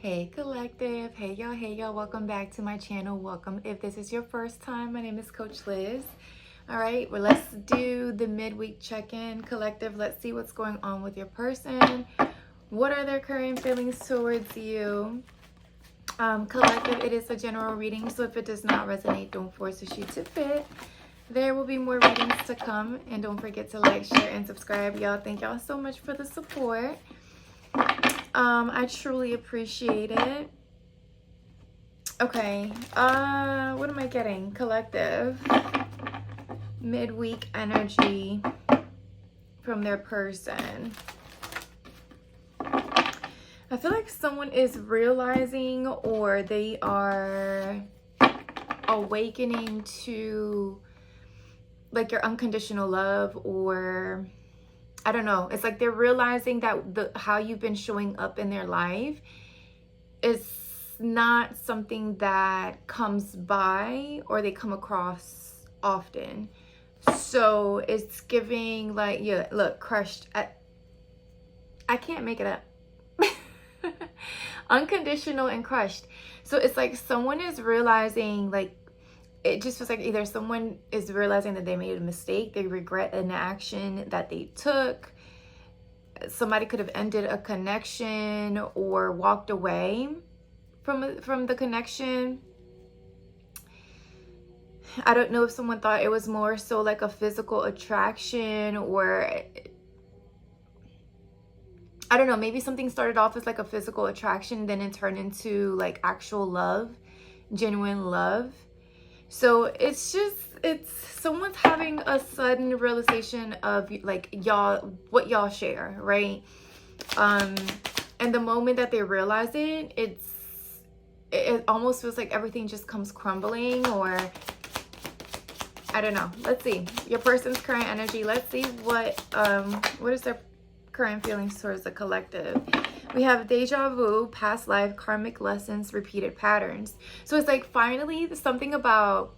Hey collective, hey y'all, welcome back to my channel. Welcome if this is your first time. My name is Coach Liz. All right, well, let's do the midweek check-in. Collective, let's see what's going on with your person. What are their current feelings towards you? Collective, it is a general reading, so if it does not resonate, don't force a shoe to fit. There will be more readings to come, and don't forget to like, share, and subscribe. Y'all, thank y'all so much for the support. I truly appreciate it. Okay, what am I getting? Collective, midweek energy from their person. I feel like someone is realizing, or they are awakening to like your unconditional love, or I don't know. It's like they're realizing that how you've been showing up in their life is not something that comes by or they come across often. So it's giving like, yeah, look, crushed. I can't make it up. Unconditional and crushed. So it's like someone is realizing, like, it just feels like either someone is realizing that they made a mistake, they regret an action that they took. Somebody could have ended a connection or walked away from the connection. I don't know if someone thought it was more so like a physical attraction, or I don't know, maybe something started off as like a physical attraction, then it turned into like actual love, genuine love. So it's someone's having a sudden realization of like what y'all share, right? And the moment that they realize it, it almost feels like everything just comes crumbling, or I don't know. Let's see your person's current energy. Let's see what is their current feelings towards the collective. We have deja vu, past life, karmic lessons, repeated patterns. So it's like finally something about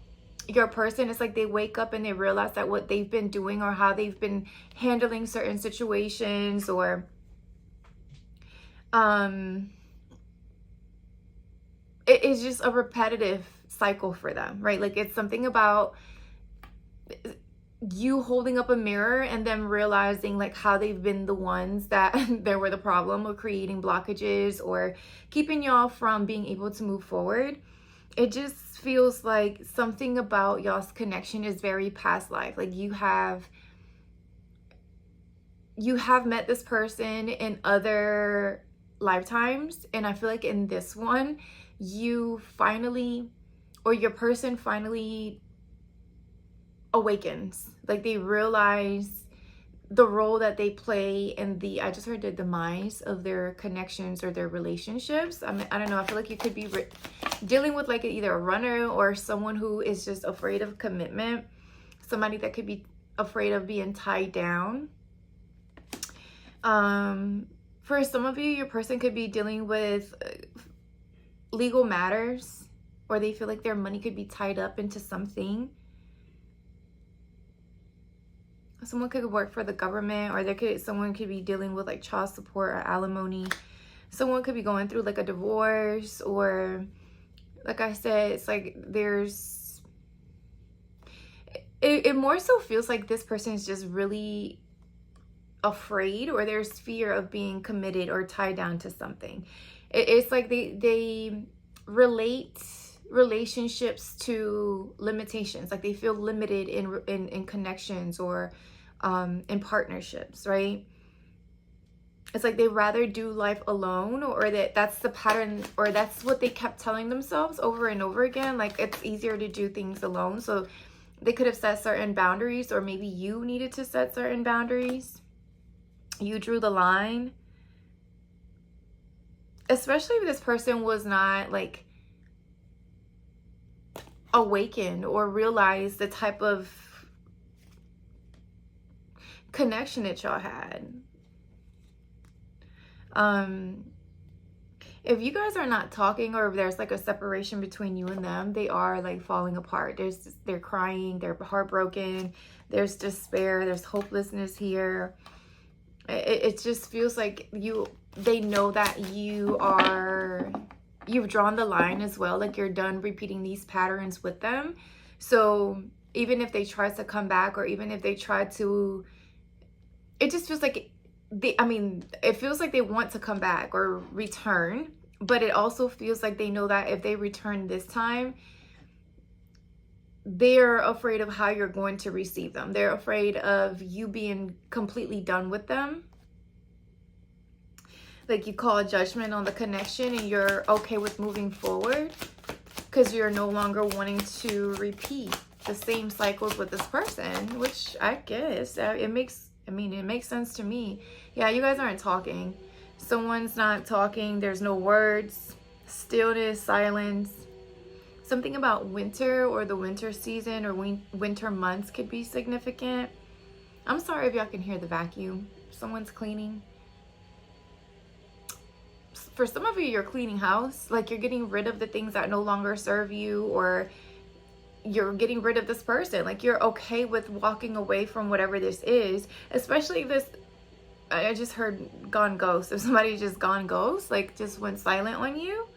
your person. It's like they wake up and they realize that what they've been doing or how they've been handling certain situations, or it is just a repetitive cycle for them, right? Like it's something about you holding up a mirror and them realizing like how they've been the ones that they were the problem of creating blockages or keeping y'all from being able to move forward. It just feels like something about y'all's connection is very past life. Like you have met this person in other lifetimes, and I feel like in this one you finally, or your person finally awakens. Like they realize the role that they play in I just heard the demise of their connections or their relationships. I mean, I don't know. I feel like you could be dealing with like either a runner or someone who is just afraid of commitment. Somebody that could be afraid of being tied down. For some of you, your person could be dealing with legal matters, or they feel like their money could be tied up into something. Someone could work for the government, or someone could be dealing with like child support or alimony. Someone could be going through like a divorce, or like I said, it's like it more so feels like this person is just really afraid, or there's fear of being committed or tied down to something. It's like they relate relationships to limitations. Like they feel limited in connections or in partnerships, right? It's like they rather do life alone, or that's the pattern, or that's what they kept telling themselves over and over again. Like it's easier to do things alone. So they could have set certain boundaries, or maybe you needed to set certain boundaries. You drew the line. Especially if this person was not like awakened or realized the type of connection that y'all had. If you guys are not talking, or if there's like a separation between you and them, they are like falling apart. They're crying, they're heartbroken, there's despair, there's hopelessness here. It just feels like they know that you are you've drawn the line as well. Like you're done repeating these patterns with them. So even if they try to come back, or even if they try to, it just feels like it feels like they want to come back or return, but it also feels like they know that if they return this time, they're afraid of how you're going to receive them. They're afraid of you being completely done with them. Like you call a judgment on the connection and you're okay with moving forward because you're no longer wanting to repeat the same cycles with this person, which I guess it makes sense to me. Yeah, you guys aren't talking. Someone's not talking. There's no words. Stillness, silence. Something about winter or the winter season or winter months could be significant. I'm sorry if y'all can hear the vacuum. Someone's cleaning. For some of you, you're cleaning house. Like you're getting rid of the things that no longer serve you, or you're getting rid of this person. Like you're okay with walking away from whatever this is, especially this. I just heard gone ghost. If somebody just gone ghost, like just went silent on you.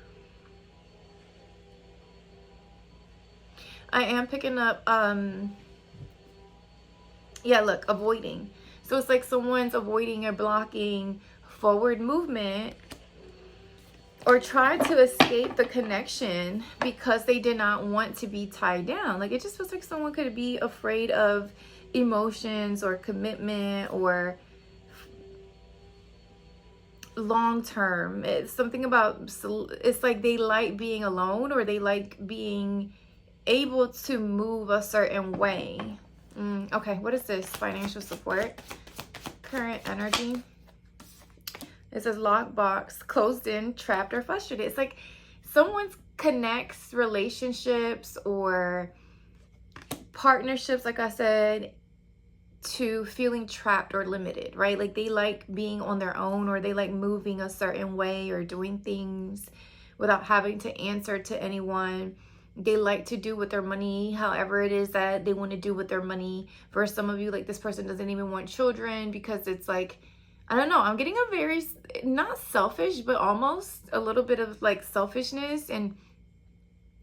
I am picking up, yeah, look, avoiding. So it's like someone's avoiding or blocking forward movement, or try to escape the connection because they did not want to be tied down. Like it just feels like someone could be afraid of emotions or commitment or long term. It's something about, it's like they like being alone, or they like being able to move a certain way. Okay, what is this? Financial support. Current energy. It says locked box, closed in, trapped, or frustrated. It's like someone connects relationships or partnerships, like I said, to feeling trapped or limited, right? Like they like being on their own, or they like moving a certain way or doing things without having to answer to anyone. They like to do with their money however it is that they want to do with their money. For some of you, like this person doesn't even want children because it's like, I don't know, I'm getting a very, not selfish, but almost a little bit of like selfishness. And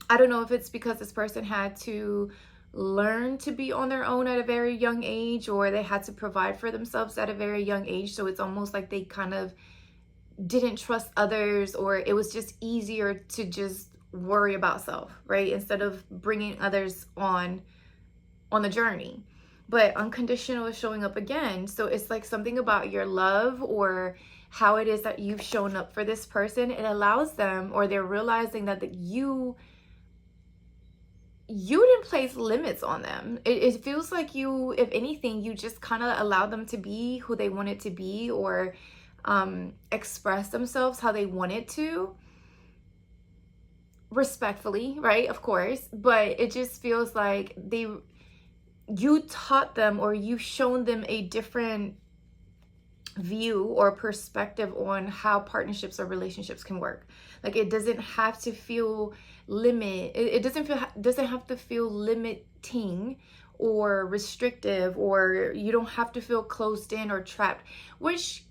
I don't know if it's because this person had to learn to be on their own at a very young age, or they had to provide for themselves at a very young age. So it's almost like they kind of didn't trust others, or it was just easier to just worry about self, right? Instead of bringing others on the journey. But unconditional is showing up again. So it's like something about your love or how it is that you've shown up for this person. It allows them, or they're realizing that you didn't place limits on them. It feels like you, if anything, you just kind of allowed them to be who they wanted to be, or express themselves how they wanted to. Respectfully, right? Of course. But it just feels like you taught them, or you've shown them a different view or perspective on how partnerships or relationships can work. Like it doesn't have to feel it doesn't have to feel limiting or restrictive, or you don't have to feel closed in or trapped, which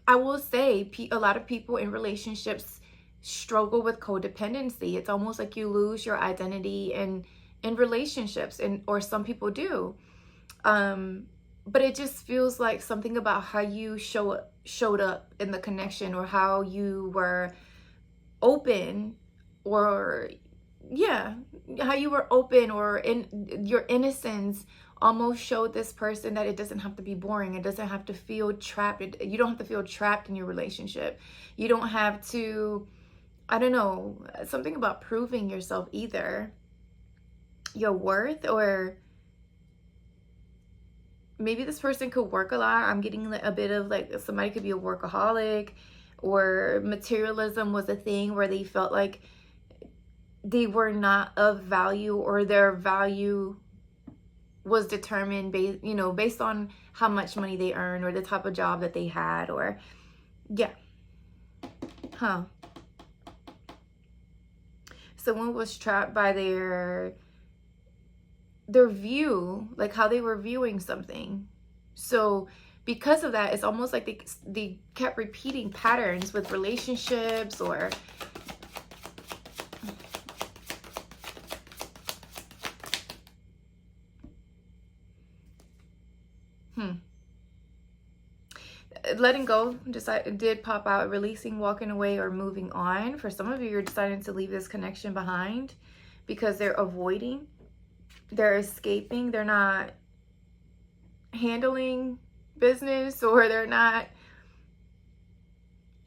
I will say a lot of people in relationships struggle with codependency. It's almost like you lose your identity in relationships, or some people do. But it just feels like something about how you showed up in the connection, or how you were open, or how you were open, or in your innocence almost showed this person that it doesn't have to be boring. It doesn't have to feel trapped. You don't have to feel trapped in your relationship. You don't have to, I don't know, something about proving yourself either, your worth, or maybe this person could work a lot. I'm getting a bit of like somebody could be a workaholic, or materialism was a thing where they felt like they were not of value, or their value was determined based on how much money they earned, or the type of job that they had, or someone was trapped by their view, like how they were viewing something. So because of that, it's almost like they kept repeating patterns with relationships, or letting go did pop out. Releasing, walking away, or moving on. For some of you, you're deciding to leave this connection behind because they're avoiding, they're escaping, they're not handling business, or they're not,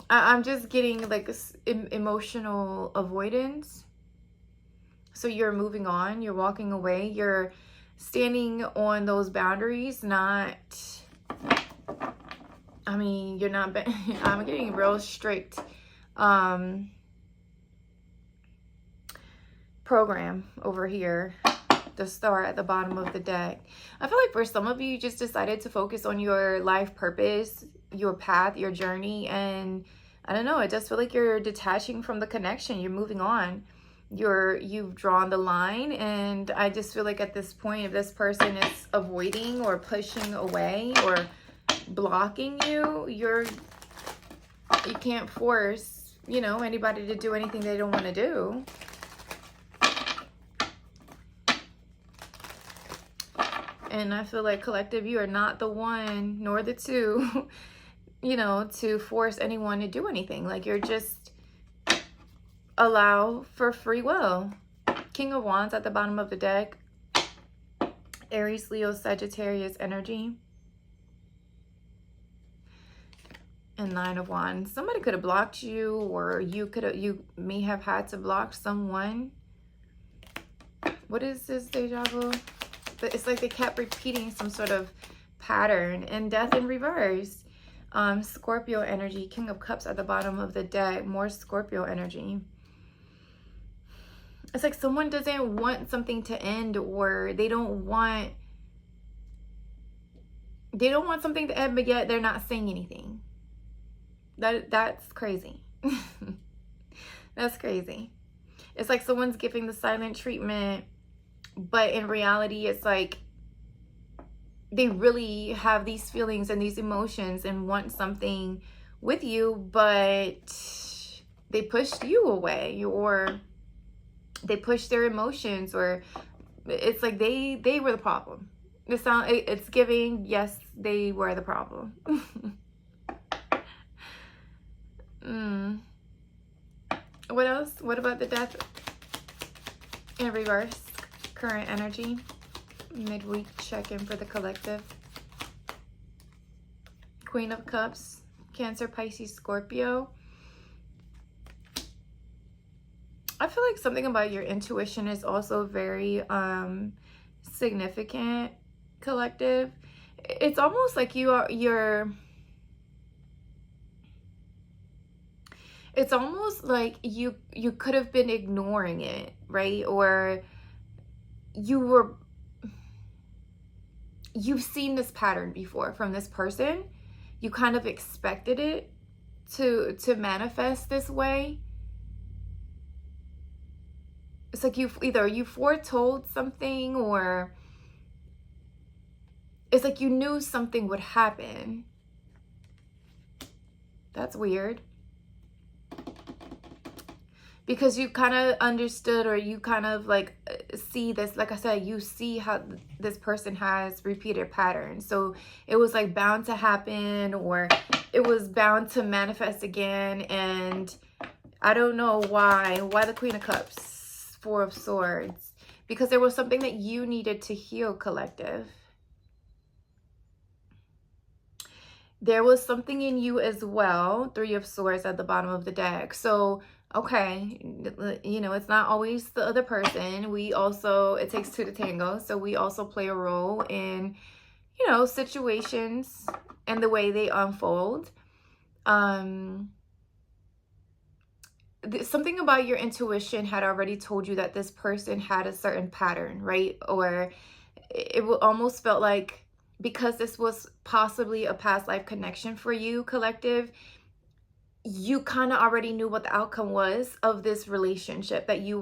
I'm just getting like emotional avoidance. So you're moving on, you're walking away, you're standing on those boundaries, not, I mean, you're not, I'm getting real strict program over here, the star at the bottom of the deck. I feel like for some of you, you just decided to focus on your life purpose, your path, your journey, and I don't know, I just feel like you're detaching from the connection, you're moving on. You've drawn the line, and I just feel like at this point, if this person is avoiding or pushing away or blocking you, you can't force, you know, anybody to do anything they don't want to do. And I feel like collective, you are not the one nor the two, you know, to force anyone to do anything. Like, you're just allow for free will. King of Wands at the bottom of the deck. Aries, Leo, Sagittarius energy. And Nine of Wands. Somebody could have blocked you, or you may have had to block someone. What is this deja vu? It's like they kept repeating some sort of pattern. And Death in reverse. Scorpio energy. King of Cups at the bottom of the deck. More Scorpio energy. It's like someone doesn't want something to end, or they don't want something to end, but yet they're not saying anything. That's crazy. That's crazy. It's like someone's giving the silent treatment, but in reality, it's like they really have these feelings and these emotions and want something with you, but they pushed you away, or they pushed their emotions, or it's like they were the problem. It's giving, yes, they were the problem. What else? What about the Death in reverse? Current energy. Midweek check-in for the collective. Queen of Cups. Cancer, Pisces, Scorpio. I feel like something about your intuition is also very significant, collective. It's almost like it's almost like you could have been ignoring it, right? Or you've seen this pattern before from this person. You kind of expected it to manifest this way. It's like you foretold something, or it's like you knew something would happen. That's weird. Because you kind of understood, or you kind of like see this, like I said, you see how this person has repeated patterns. So it was like bound to happen, or it was bound to manifest again. And I don't know why the Queen of Cups, Four of Swords, because there was something that you needed to heal, collective. There was something in you as well. Three of Swords at the bottom of the deck. So okay, you know, it's not always the other person. We also, it takes two to tango. So we also play a role in, you know, situations and the way they unfold. Something about your intuition had already told you that this person had a certain pattern, right? Or it almost felt like, because this was possibly a past life connection for you, collective, you kind of already knew what the outcome was of this relationship that you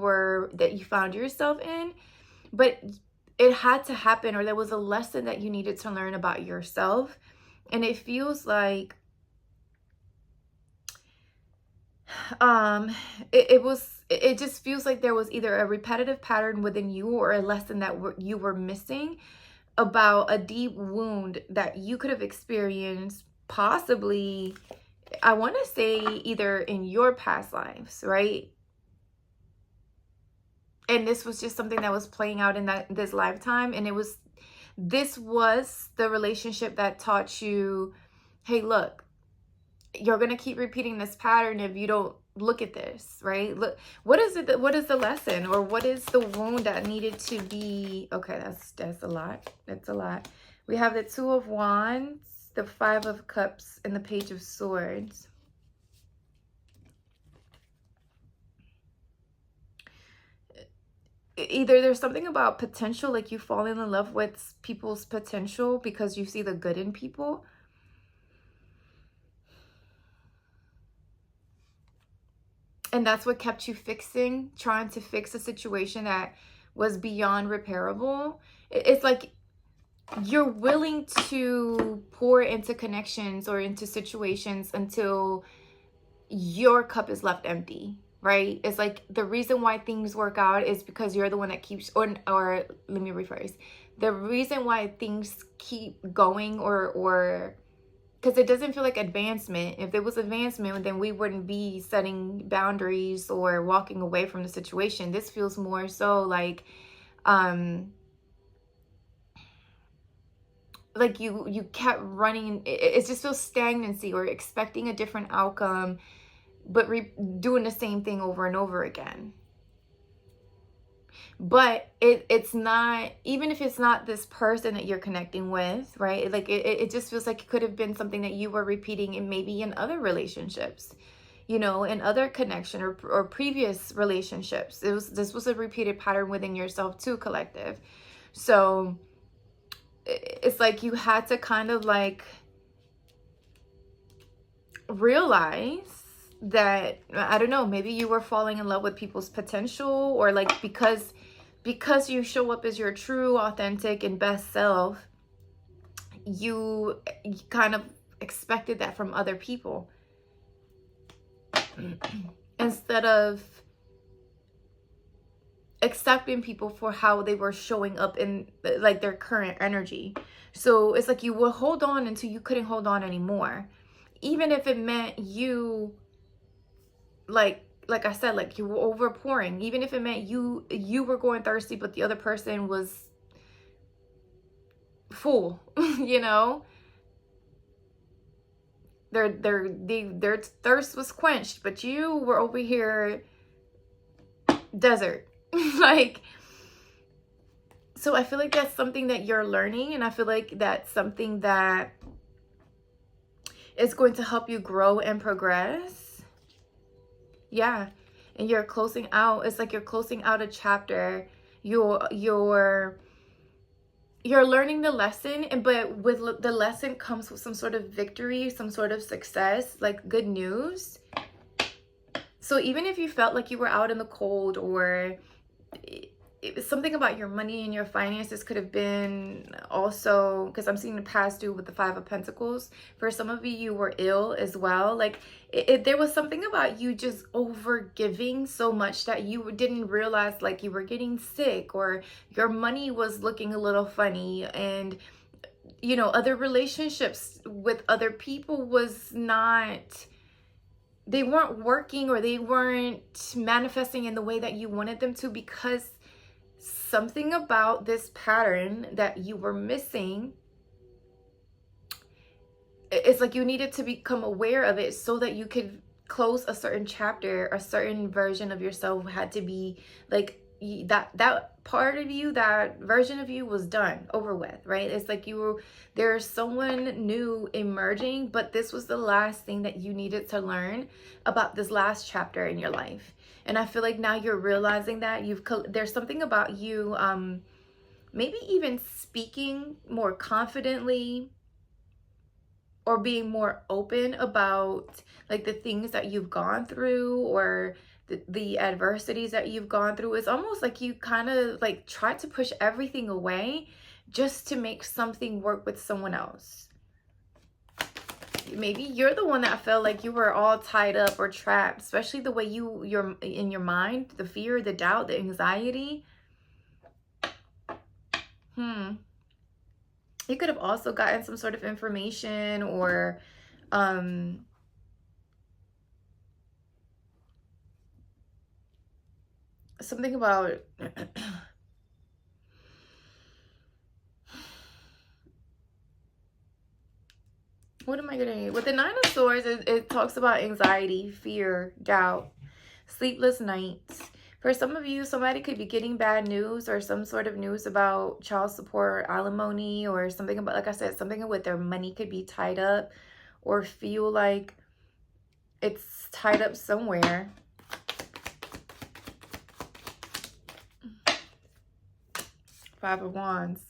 found yourself in, but it had to happen, or there was a lesson that you needed to learn about yourself. And it feels like it just feels like there was either a repetitive pattern within you, or a lesson that you were missing about a deep wound that you could have experienced possibly, I want to say either in your past lives, right? And this was just something that was playing out in this lifetime, and this was the relationship that taught you, hey, look, you're going to keep repeating this pattern if you don't look at this, right? Look, what is the lesson, or what is the wound that needed to be? Okay, that's a lot. That's a lot. We have the Two of Wands, the Five of Cups, and the Page of Swords. Either there's something about potential, like you falling in love with people's potential because you see the good in people. And that's what kept you trying to fix a situation that was beyond repairable. It's like you're willing to pour into connections or into situations until your cup is left empty, right? It's like the reason why things work out is because you're the one that keeps, or let me rephrase. The reason why things keep going, or because it doesn't feel like advancement. If there was advancement, then we wouldn't be setting boundaries or walking away from the situation. This feels more so like you kept running. It just feels stagnancy, or expecting a different outcome, but doing the same thing over and over again. But it's not, even if it's not this person that you're connecting with, right? Like it just feels like it could have been something that you were repeating in maybe in other relationships, you know, in other connection or previous relationships. This was a repeated pattern within yourself too, collective. So it's like you had to kind of like realize that, I don't know, maybe you were falling in love with people's potential, or like because you show up as your true, authentic, and best self, you kind of expected that from other people instead of accepting people for how they were showing up in like their current energy. So it's like you will hold on until you couldn't hold on anymore, even if it meant you, like I said, like you were overpouring, even if it meant you were going thirsty but the other person was full. You know, their thirst was quenched, but you were over here desert. Like, so I feel like that's something that you're learning, and I feel like that's something that is going to help you grow and progress. Yeah. And you're closing out, it's like you're closing out a chapter. You're learning the lesson, but with the lesson comes with some sort of victory, some sort of success, like good news. So even if you felt like you were out in the cold, or it was something about your money and your finances, could have been also, because I'm seeing the past due with the Five of Pentacles. For some of you, you were ill as well. Like there was something about you just over giving so much that you didn't realize like you were getting sick, or your money was looking a little funny, and you know, other relationships with other people they weren't working, or they weren't manifesting in the way that you wanted them to, because something about this pattern that you were missing. It's like you needed to become aware of it so that you could close a certain chapter. A certain version of yourself had to be like that part of you, that version of you was done, over with, right? It's like there's someone new emerging, but this was the last thing that you needed to learn about this last chapter in your life. And I feel like now you're realizing that there's something about you, maybe even speaking more confidently, or being more open about like the things that you've gone through, or the adversities that you've gone through. It's almost like you kind of like try to push everything away just to make something work with someone else. Maybe you're the one that felt like you were all tied up or trapped, especially the way you're in your mind, the fear, the doubt, the anxiety. You could have also gotten some sort of information, or Something about what am I getting? With the Nine of Swords, it talks about anxiety, fear, doubt, sleepless nights. For some of you, somebody could be getting bad news or some sort of news about child support, alimony, or something about, like I said, something with their money could be tied up or feel like it's tied up somewhere. Five of Wands.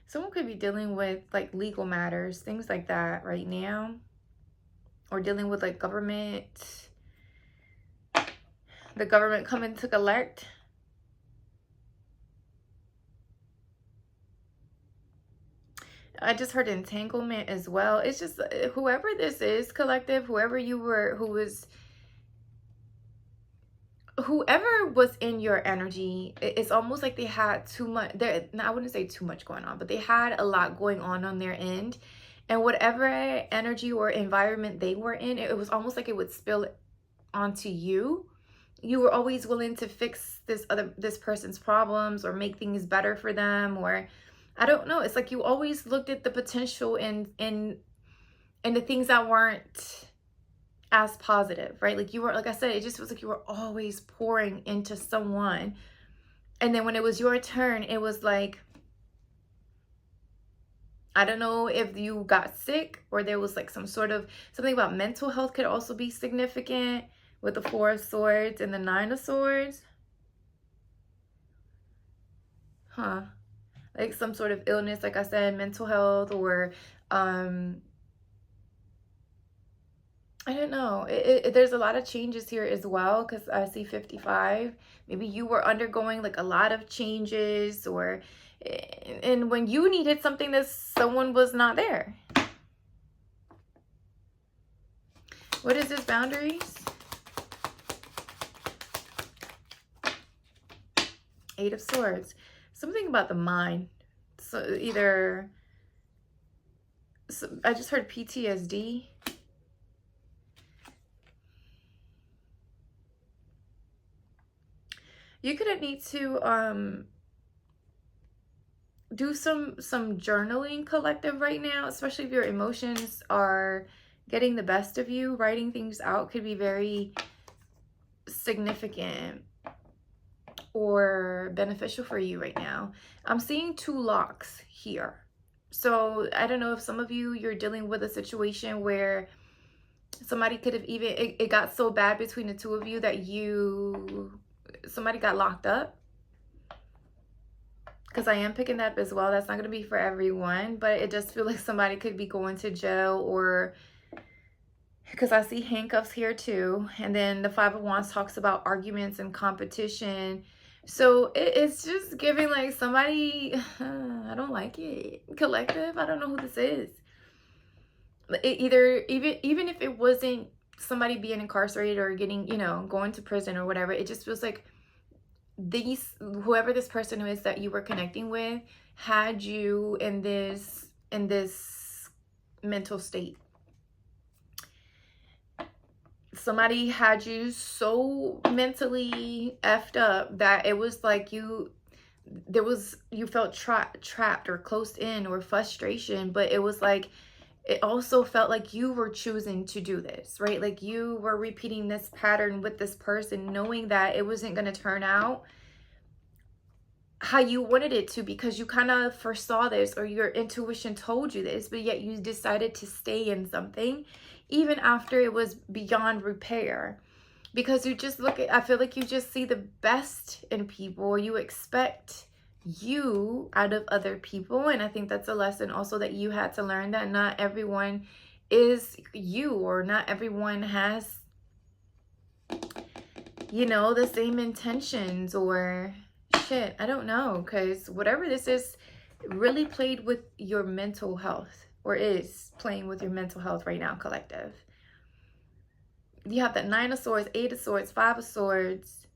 Someone could be dealing with like legal matters, things like that right now. Or dealing with like government. The government coming to collect. I just heard entanglement as well. It's just whoever this is, collective, whoever was in your energy, it's almost like they had too much. I wouldn't say too much going on, but they had a lot going on their end. And whatever energy or environment they were in, it was almost like it would spill onto you. You were always willing to fix this person's problems or make things better for them, or I don't know. It's like you always looked at the potential in the things that weren't as positive, right? Like you were, like I said, it just was like you were always pouring into someone. And then when it was your turn, it was like, I don't know if you got sick or there was like some sort of something about mental health could also be significant with the Four of Swords and the Nine of Swords. Like some sort of illness, like I said, mental health, or I don't know. There's a lot of changes here as well, because I see 55. Maybe you were undergoing like a lot of changes, or and when you needed something, that someone was not there. What is this? Boundaries? Eight of Swords. Something about the mind. So either, I just heard PTSD. You're gonna need to do some journaling, collective, right now, especially if your emotions are getting the best of you. Writing things out could be very significant or beneficial for you right now. I'm seeing two locks here. So I don't know if some of you're dealing with a situation where somebody could have even, it got so bad between the two of you that somebody got locked up. Because I am picking that up as well. That's not going to be for everyone, but it just feels like somebody could be going to jail, or because I see handcuffs here too. And then the Five of Wands talks about arguments and competition. So it's just giving like somebody, I don't like it. Collective, I don't know who this is. Even if it wasn't somebody being incarcerated or getting, going to prison or whatever, it just feels like whoever this person is that you were connecting with had you in this mental state. Somebody had you so mentally effed up that it was like you felt trapped or closed in, or frustration, but it was like, it also felt like you were choosing to do this, right? Like you were repeating this pattern with this person, knowing that it wasn't going to turn out how you wanted it to, because you kind of foresaw this, or your intuition told you this, but yet you decided to stay in something even after it was beyond repair, because you just I feel like you just see the best in people. You expect you out of other people, and I think that's a lesson also that you had to learn, that not everyone is you, or not everyone has the same intentions, or shit, I don't know, because whatever this is really played with your mental health, or is playing with your mental health right now, collective. You have that Nine of Swords, Eight of Swords, Five of Swords.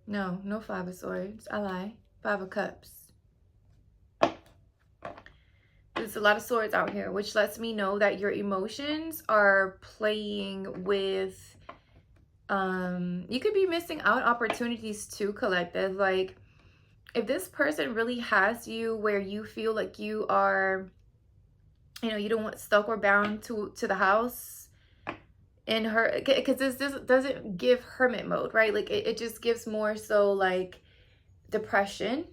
No Five of Swords. I lie. Five of Cups. There's a lot of swords out here, which lets me know that your emotions are playing with, you could be missing out opportunities too, collective. Like, if this person really has you where you feel like you are, you know, you don't want stuck or bound to the house in her, because this doesn't give hermit mode, right? Like, it just gives more so like depression,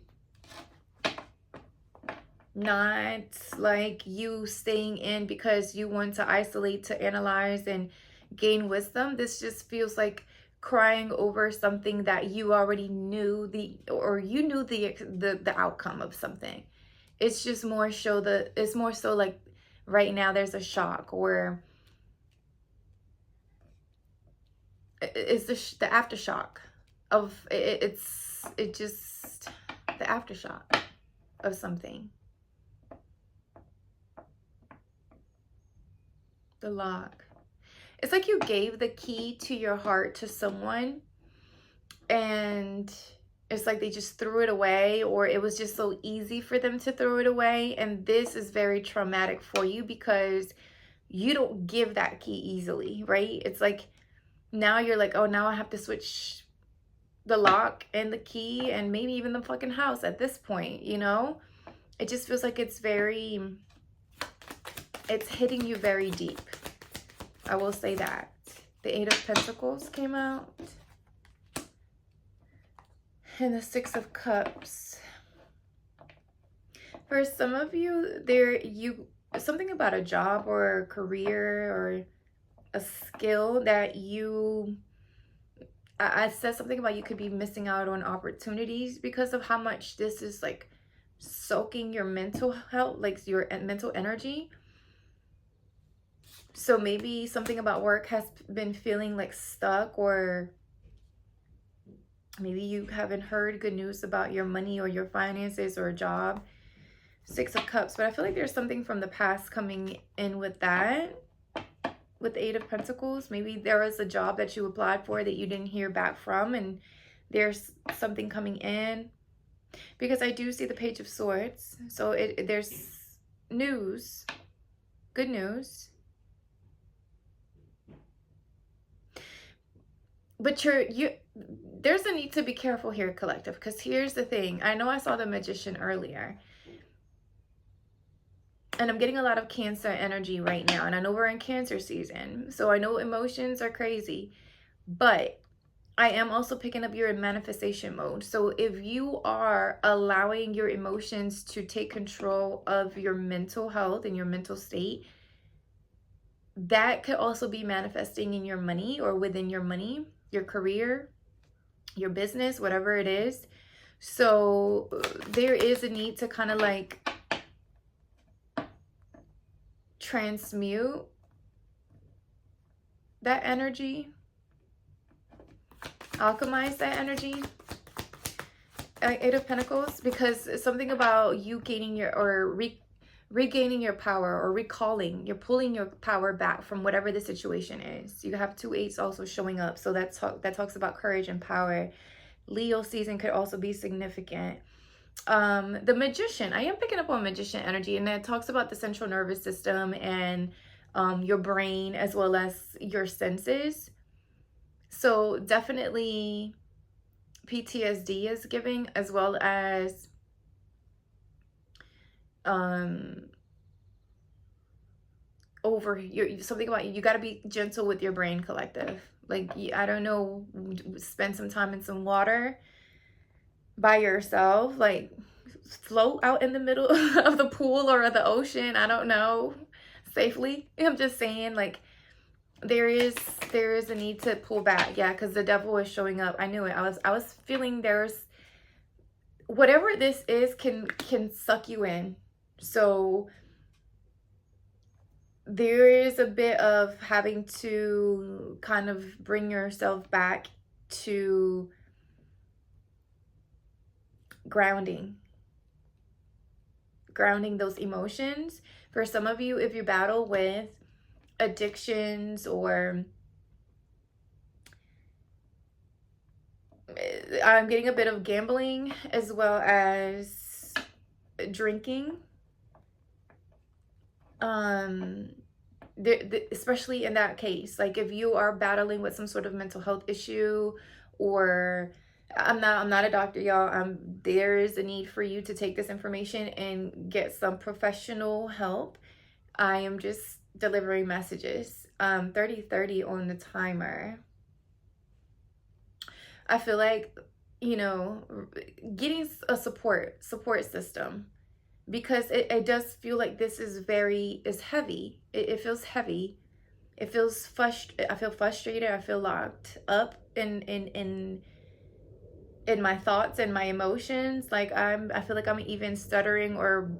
not like you staying in because you want to isolate, to analyze and gain wisdom. This just feels like crying over something that you already knew or you knew the outcome of something. It's just more so it's more so like right now there's a shock, or it's the aftershock of it's just the aftershock of something. The lock. It's like you gave the key to your heart to someone, and it's like they just threw it away, or it was just so easy for them to throw it away. And this is very traumatic for you because you don't give that key easily, right? It's like now you're like, oh, now I have to switch the lock and the key and maybe even the fucking house at this point, you know? It just feels like it's hitting you very deep. I will say that. The Eight of Pentacles came out. And the Six of Cups. For some of you, something about a job or a career or a skill that I said something about you could be missing out on opportunities because of how much this is like soaking your mental health, like your mental energy. So maybe something about work has been feeling like stuck, or maybe you haven't heard good news about your money or your finances or a job. Six of Cups. But I feel like there's something from the past coming in with that. With the Eight of Pentacles. Maybe there was a job that you applied for that you didn't hear back from, and there's something coming in. Because I do see the Page of Swords. So there's news. Good news. But there's a need to be careful here, collective, because here's the thing. I know I saw the Magician earlier, and I'm getting a lot of Cancer energy right now, and I know we're in Cancer season, so I know emotions are crazy, but I am also picking up you're in manifestation mode. So if you are allowing your emotions to take control of your mental health and your mental state, that could also be manifesting in your money or within your money, your career, your business, whatever it is. So there is a need to kind of like transmute that energy, alchemize that energy. Eight of Pentacles, because it's something about you gaining regaining your power, or recalling, you're pulling your power back from whatever the situation is. You have two eights also showing up, so that talks about courage and power. Leo season could also be significant. The Magician, I am picking up on Magician energy, and that talks about the central nervous system and your brain as well as your senses. So definitely PTSD is giving, as well as something about you got to be gentle with your brain, collective. Like, I don't know, spend some time in some water by yourself, like float out in the middle of the pool or the ocean, I don't know, safely. I'm just saying, like, there is a need to pull back. Yeah, because the devil is showing up. I knew it. I was feeling there's whatever this is can suck you in. So there is a bit of having to kind of bring yourself back to grounding those emotions. For some of you, if you battle with addictions, or I'm getting a bit of gambling as well as drinking, especially in that case, like if you are battling with some sort of mental health issue, or I'm not a doctor, y'all. There is a need for you to take this information and get some professional help. I am just delivering messages. 30:30 on the timer. I feel like, getting a support system, because it does feel like this is heavy. It feels heavy. It feels I feel frustrated. I feel locked up in my thoughts and my emotions. Like I feel like I'm even stuttering or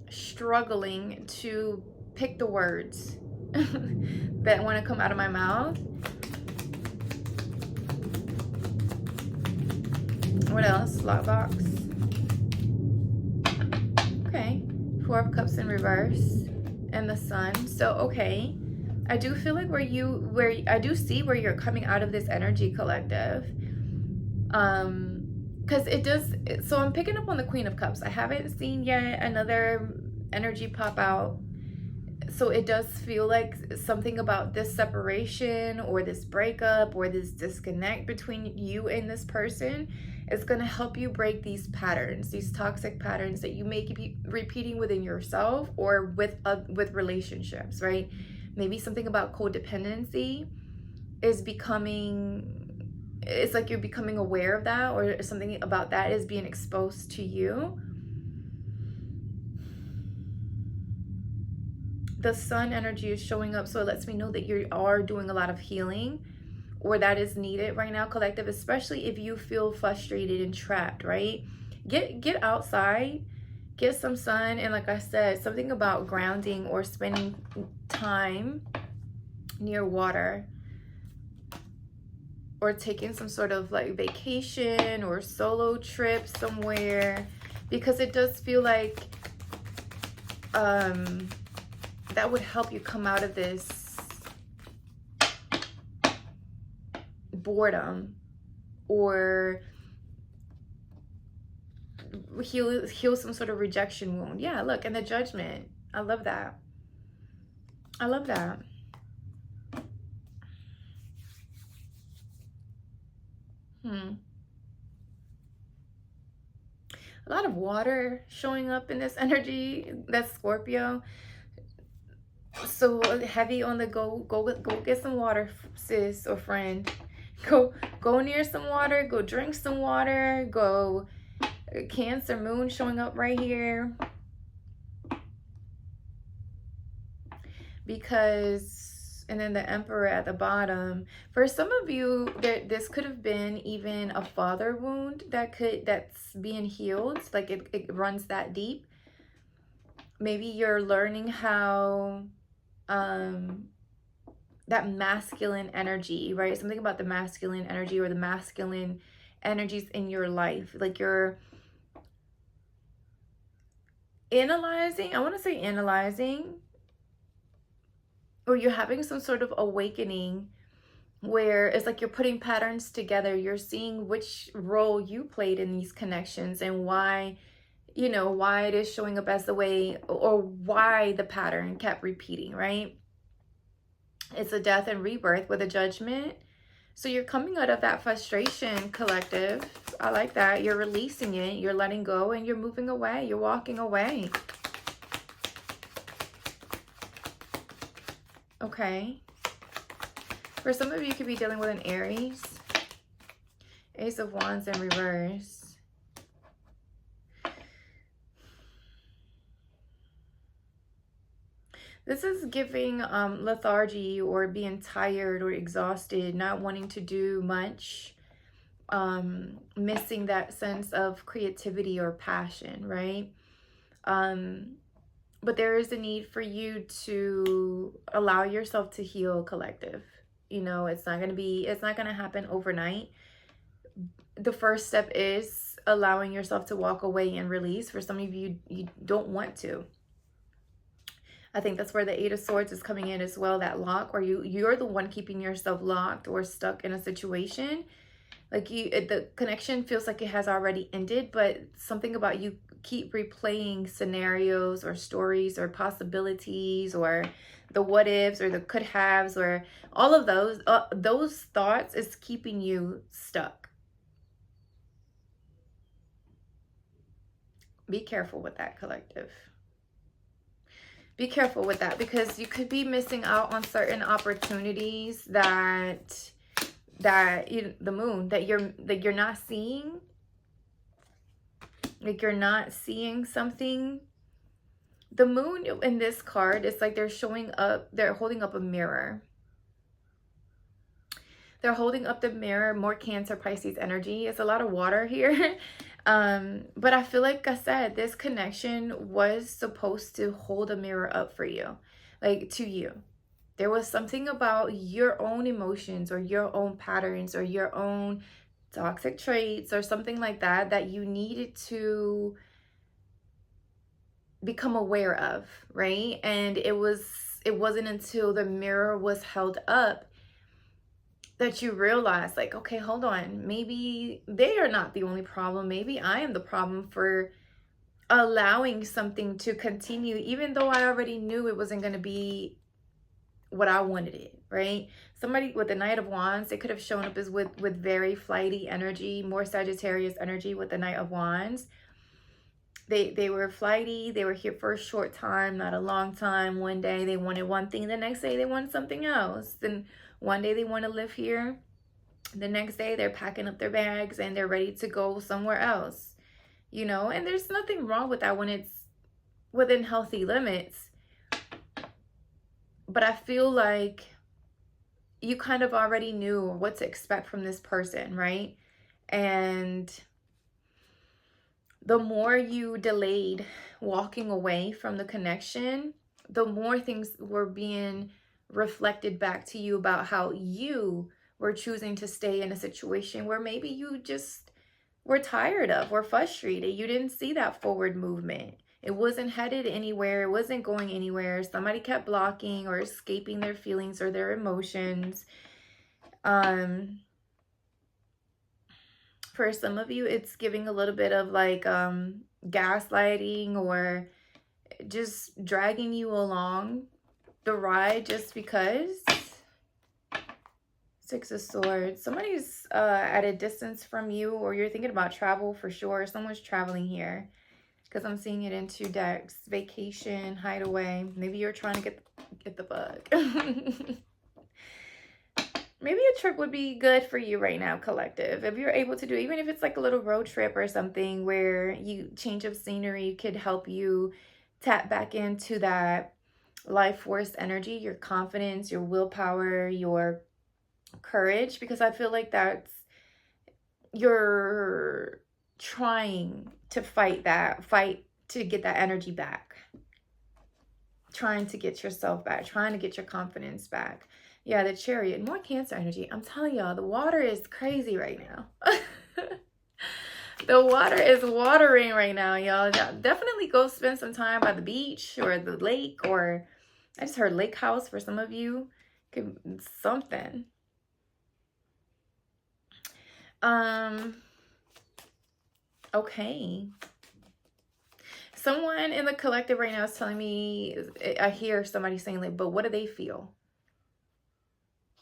struggling to pick the words that want to come out of my mouth. What else? Lockbox. Okay. 4 of Cups in reverse and the Sun. So, okay. I do feel like I do see where you're coming out of this energy, collective. Because it does, so I'm picking up on the Queen of Cups. I haven't seen yet another energy pop out. So it does feel like something about this separation or this breakup or this disconnect between you and this person is going to help you break these patterns, these toxic patterns that you may keep repeating within yourself or with relationships, right? Maybe something about codependency is becoming, it's like you're becoming aware of that, or something about that is being exposed to you. The Sun energy is showing up, so it lets me know that you are doing a lot of healing, or that is needed right now, collective, especially if you feel frustrated and trapped, right? Get outside, get some sun, and like I said, something about grounding or spending time near water, or taking some sort of like vacation or solo trip somewhere, because it does feel like that would help you come out of this boredom, or heal some sort of rejection wound. Yeah, look, and the Judgment. I love that. I love that. A lot of water showing up in this energy. That's Scorpio. So heavy on the go get some water, sis or friend. Go near some water, go drink some water, go. Cancer moon showing up right here, because, and then the Emperor at the bottom. For some of you, this could have been even a father wound that's being healed. Like it runs that deep. Maybe you're learning how that masculine energy, right? Something about the masculine energy or the masculine energies in your life. Like you're analyzing, I want to say analyzing, or you're having some sort of awakening where it's like you're putting patterns together. You're seeing which role you played in these connections and why, why it is showing up as the way, or why the pattern kept repeating, right? It's a death and rebirth with a Judgment. So you're coming out of that frustration, collective. I like that. You're releasing it. You're letting go and you're moving away. You're walking away. Okay. For some of you, could be dealing with an Aries. Ace of Wands in reverse. This is giving lethargy, or being tired or exhausted, not wanting to do much, missing that sense of creativity or passion, right? But there is a need for you to allow yourself to heal, collective. It's not going to happen overnight. The first step is allowing yourself to walk away and release. For some of you, you don't want to. I think that's where the Eight of Swords is coming in as well, that lock, where you're the one keeping yourself locked or stuck in a situation. Like the connection feels like it has already ended, but something about you keep replaying scenarios or stories or possibilities or the what ifs or the could haves or all of those thoughts is keeping you stuck. Be careful with that, collective. Be careful with that, because you could be missing out on certain opportunities that the moon that you're not seeing. Like you're not seeing something. The moon in this card, it's like they're holding up a mirror. They're holding up the mirror. More Cancer, Pisces energy. It's a lot of water here. But I feel like I said, this connection was supposed to hold a mirror up for you, like to you. There was something about your own emotions or your own patterns or your own toxic traits or something like that that you needed to become aware of, right? And it wasn't until the mirror was held up that you realize, like, okay, hold on, maybe they are not the only problem. Maybe I am the problem for allowing something to continue, even though I already knew it wasn't going to be what I wanted it, right? Somebody with the Knight of Wands, they could have shown up as with very flighty energy, more Sagittarius energy with the Knight of Wands. They were flighty. They were here for a short time, not a long time. One day they wanted one thing, the next day they wanted something else. Then one day they want to live here, the next day they're packing up their bags and they're ready to go somewhere else, you know? And there's nothing wrong with that when it's within healthy limits. But I feel like you kind of already knew what to expect from this person, right? And the more you delayed walking away from the connection, the more things were being reflected back to you about how you were choosing to stay in a situation where maybe you just were tired of or frustrated. You didn't see that forward movement. It wasn't headed anywhere. It wasn't going anywhere. Somebody kept blocking or escaping their feelings or their emotions. For some of you, it's giving a little bit of like gaslighting or just dragging you along the ride just because. Six of Swords. Somebody's at a distance from you, or you're thinking about travel for sure. Someone's traveling here because I'm seeing it in 2 decks. Vacation, hideaway. Maybe you're trying to get the bug. Maybe a trip would be good for you right now, collective. If you're able to do, even if it's like a little road trip or something where you change of scenery could help you tap back into that life force energy, your confidence, your willpower, your courage, because I feel like you're trying to fight to get that energy back, trying to get yourself back, trying to get your confidence back. Yeah, the Chariot, more Cancer energy. I'm telling y'all, the water is crazy right now. The water is watering right now, y'all. Definitely go spend some time by the beach or the lake, or I just heard lake house for some of you. Something. Okay. Someone in the collective right now is telling me, I hear somebody saying like, but what do they feel?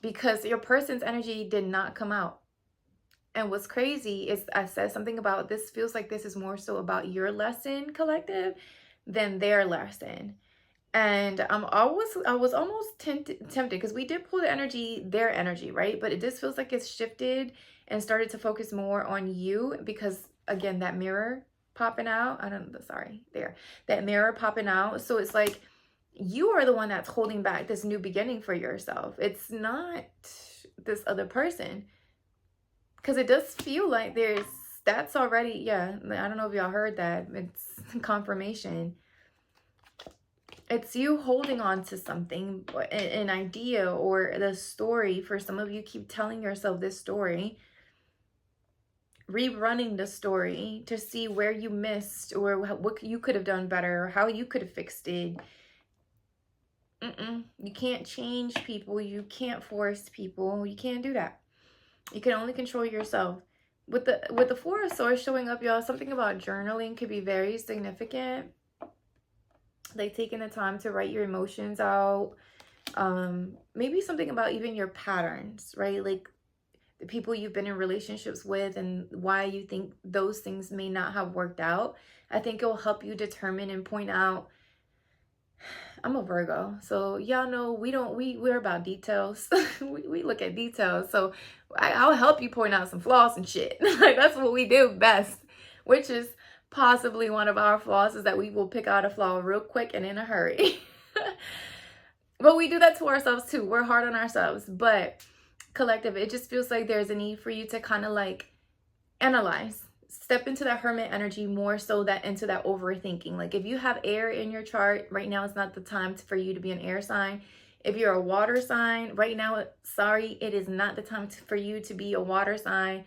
Because your person's energy did not come out. And what's crazy is I said something about this feels like this is more so about your lesson, collective, than their lesson. And I was almost tempted because we did pull the energy, their energy, right? But it just feels like it's shifted and started to focus more on you because, again, that mirror popping out. That mirror popping out. So it's like you are the one that's holding back this new beginning for yourself. It's not this other person. Because it does feel like that's already, yeah, I don't know if y'all heard that. It's confirmation. It's you holding on to something, an idea or the story. For some of you, keep telling yourself this story, rerunning the story to see where you missed or what you could have done better or how you could have fixed it. You can't change people. You can't force people. You can't do that. You can only control yourself. With the Four of Swords showing up, y'all, something about journaling could be very significant. Like taking the time to write your emotions out. Maybe something about even your patterns, right? Like the people you've been in relationships with and why you think those things may not have worked out. I think it will help you determine and point out. I'm a Virgo, so y'all know we're about details. we look at details, so I'll help you point out some flaws and shit. Like that's what we do best, which is possibly one of our flaws, is that we will pick out a flaw real quick and in a hurry. But we do that to ourselves too. We're hard on ourselves. But collective, it just feels like there's a need for you to kind of like analyze, step into that hermit energy more so that into that overthinking. Like if you have air in your chart right now, it's not the time for you to be an air sign. If you're a water sign right now, sorry, it is not the time for you to be a water sign.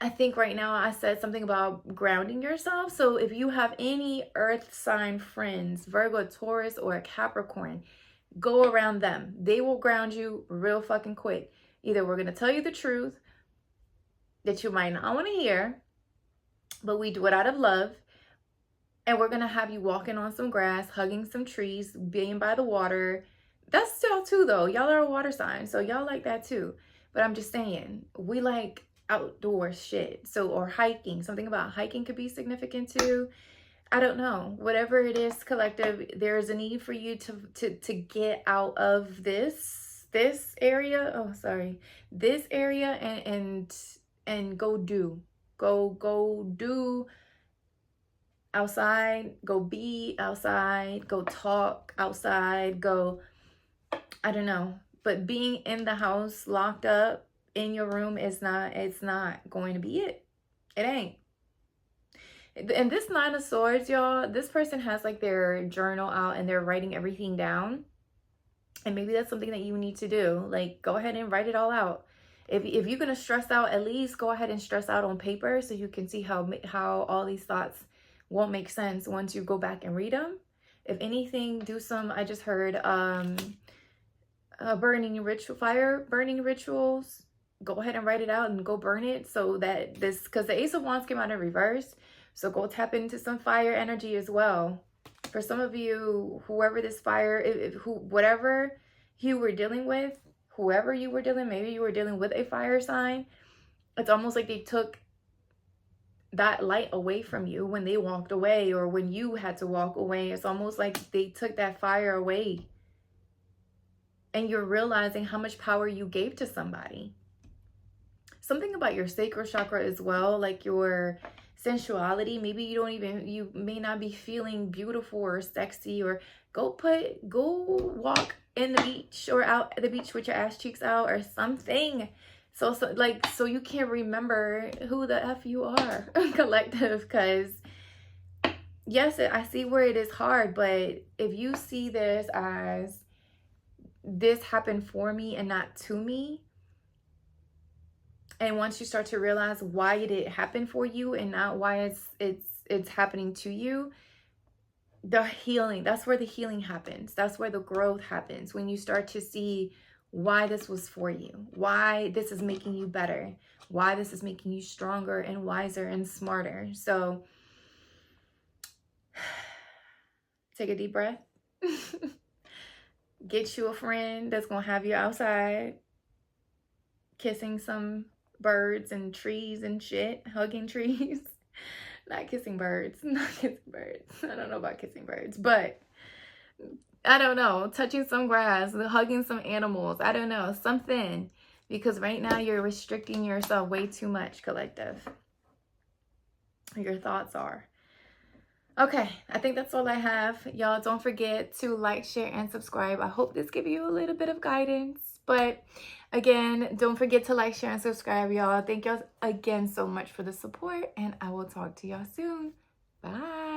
I think right now I said something about grounding yourself. So if you have any earth sign friends, Virgo, Taurus, or a Capricorn, go around them. They will ground you real fucking quick. Either we're going to tell you the truth that you might not want to hear, but we do it out of love. And we're going to have you walking on some grass, hugging some trees, being by the water. That's y'all too, though. Y'all are a water sign, so y'all like that too. But I'm just saying, we like outdoor shit. So, or hiking. Something about hiking could be significant too. I don't know. Whatever it is, collective, there's a need for you to get out of this area. Oh, sorry. This area and go do. Go do outside, go be outside, go talk outside, go, I don't know. But being in the house, locked up in your room it's not going to be it. It ain't. And this Nine of Swords, y'all, this person has like their journal out and they're writing everything down. And maybe that's something that you need to do. Like, go ahead and write it all out. If you're going to stress out, at least go ahead and stress out on paper so you can see how all these thoughts won't make sense once you go back and read them. If anything, do some, I just heard, fire burning rituals. Go ahead and write it out and go burn it so that this, because the Ace of Wands came out in reverse. So go tap into some fire energy as well. For some of you, whoever this fire, whatever you were dealing with, whoever you were dealing, maybe you were dealing with a fire sign. It's almost like they took that light away from you when they walked away, or when you had to walk away. It's almost like they took that fire away. And you're realizing how much power you gave to somebody. Something about your sacral chakra as well, like your sensuality. Maybe you may not be feeling beautiful or sexy, or go walk in the beach or out at the beach with your ass cheeks out or something. So you can't remember who the F you are, collective, because yes, I see where it is hard, but if you see this as this happened for me and not to me, and once you start to realize why it did happen for you and not why it's happening to you, the healing, that's where the healing happens. That's where the growth happens, when you start to see why this was for you, why this is making you better, why this is making you stronger and wiser and smarter. So take a deep breath. Get you a friend that's going to have you outside kissing some birds and trees and shit, hugging trees. Not kissing birds. Not kissing birds. I don't know about kissing birds, but I don't know, touching some grass, hugging some animals. I don't know, something. Because right now you're restricting yourself way too much, collective. Your thoughts are. Okay, I think that's all I have. Y'all, don't forget to like, share, and subscribe. I hope this gave you a little bit of guidance. But again, don't forget to like, share, and subscribe, y'all. Thank y'all again so much for the support, and I will talk to y'all soon. Bye.